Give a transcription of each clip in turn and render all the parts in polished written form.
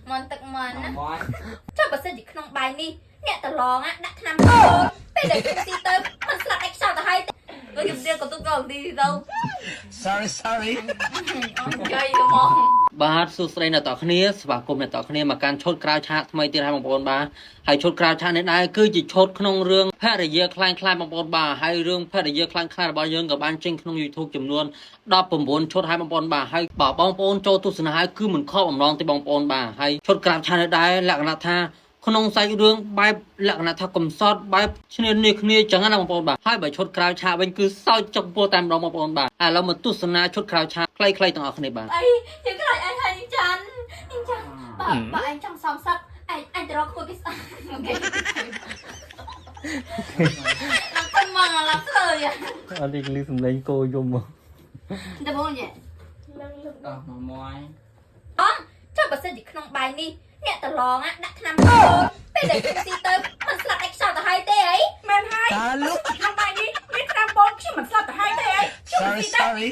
mòn tật mòn á cho bà xin chỉ không bài đi nè tờ lòn á đã tham rồi bây giờ chúng ta tới mình slap đánh sao tờ hai tôi dùng tiền của tôi còn đi đâu sorry chơi đúng không បាទសួស្តីអ្នកទាំងគ្នាស្វាគមន៍អ្នកទាំងគ្នាមកកាន់ឈុតក្រៅឆាកថ្មីទៀតហើយបងប្អូនបាទហើយឈុតក្រៅឆាកនេះដែរគឺជាឈុតក្នុងរឿងភរិយាខ្លាំងខ្លាបងប្អូនបាទហើយរឿងភរិយាខ្លាំងខ្លារបស់យើងក៏បានចេញក្នុង YouTube ចំនួន19ឈុតហើយបងប្អូនបាទហើយបើបងប្អូនចូលទស្សនាហើយគឺមិនខកបំណងទេបងប្អូនបាទហើយឈុតក្រៅឆាកនេះដែរលក្ខណៈថាក្នុងសាច់រឿងបែបលក្ខណៈថាកំសត់បែបឈ្នានីគ្នាចឹងណាបងប្អូនបាទហើយបើឈុតក្រៅឆាកវិញគឺសោចចុកពោះតែម្ដងបងប្អូនបាទឥឡូវមកទស្សនាឈុតក្រៅឆាកខ្លីៗទាំងអស់គ្នាបាទ ấy những cái này anh hay anh chán bà anh trong song sắc anh từ đó không biết sao làm thân mà làm lời à អត់នេះលឺសំឡេងគោយំមក đâu bố nhỉ អស់មួយ đó cho bà xin chỉ không bài đi nè tờ lòn á đã tham rồi bây giờ chúng ta tới mình slap đánh sao tờ hai tê ấy men hai តាលុក không bài đi biết làm bốn khi mình slap cả hai tay ấy sorry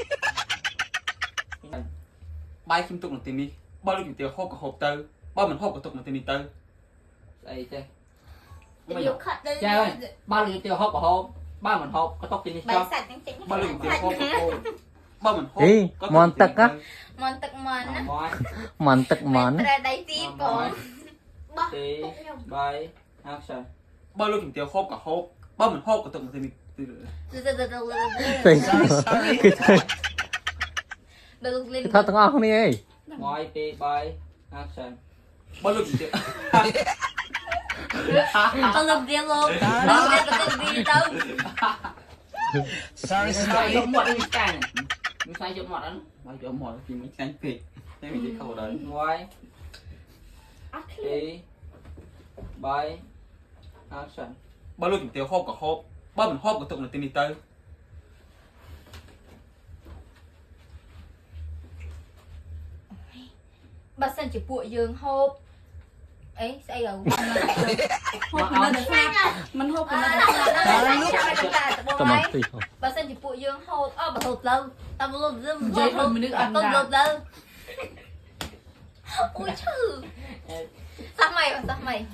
បាយខ្ញុំទុកនៅទីនេះបើលោកជំទាវហូបក៏ហូបទៅបើមិនហូបក៏ទុកនៅទីនេះទៅស្អីចេះ điều khát đây ចាបើលោកជំទាវហូបក៏ហូបបើមិនហូបក៏ទុកទីនេះចុះ bài sạch chính បើលោកជំទាវហូបក៏ហូបបើមិនហូប mòn tật mòn á មួយ មន់ទឹកមន់ ra đây tí còn ទី 3 action បើលោកជំទាវហូបក៏ហូបបើមិនហូបក៏ទុកនៅទីនេះទី ពេ từ ញ sorry គឺថា được lên ថាទាំងអស់គ្នាអី មួយទី3 action បើលោកជំទាវ con lục riêng luôn lục riêng có từng đi đâu sorry យកមាត់នេះចាញ់មិនស្អីយកមាត់ហ្នឹងមកយកមាត់ពីមិនចាញ់ពេកតែមិនទីខោដល់មួយទី3 action បើលោកជំទាវហូបក៏ហូបបើមិនហូបក៏ទុកនៅទីនេះទៅ bà xin chỉ bụi giường hộp ấy sao giờ hộp mình được sao mình hộp mình được តមកទី bà xin chỉ bụi giường hộp bà hộp lâu tao lột dâm Vậy mà mình được ăn tao à? lột lâu ui chư sao mày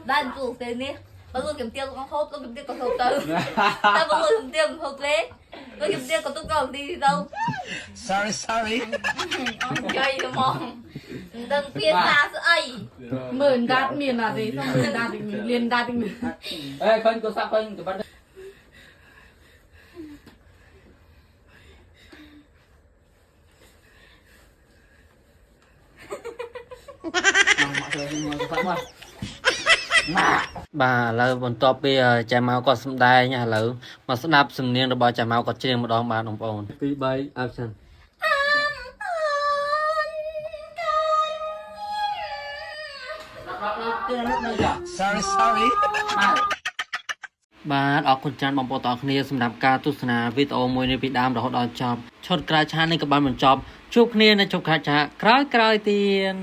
đang tụ tiền đi bà luôn kiếm tiền con hộp luôn kiếm tiền con hộp từ tao vẫn luôn kiếm tiền hộp lên tôi kiếm tiền còn tôi còn đi đâu sorry chơi đúng không đừng phiền ra sự ấy mượn đạt miền là gì xong mượn đạt thì mình liền đạt thì mình អេឃើញទូរស័ព្ទឃើញទៅបាត់មកទៅមកទៅមក បាទឥឡូវបន្ទាប់ពីចៅម៉ៅគាត់សម្ដែងឥឡូវមកស្ដាប់សំនៀងរបស់ចៅម៉ៅគាត់ច្រៀងម្ដងបាទបងប្អូន2 3 action sorry បាទអរគុណច្រើនបងប្អូនទាំងអស់គ្នាសម្រាប់ការទស្សនាវីដេអូមួយនេះពីដើមរហូតដល់ចប់ឈុតក្រៅឆាកនេះក៏បានបញ្ចប់ជួបគ្នានៅជប់ខាឆាកក្រោយៗទៀត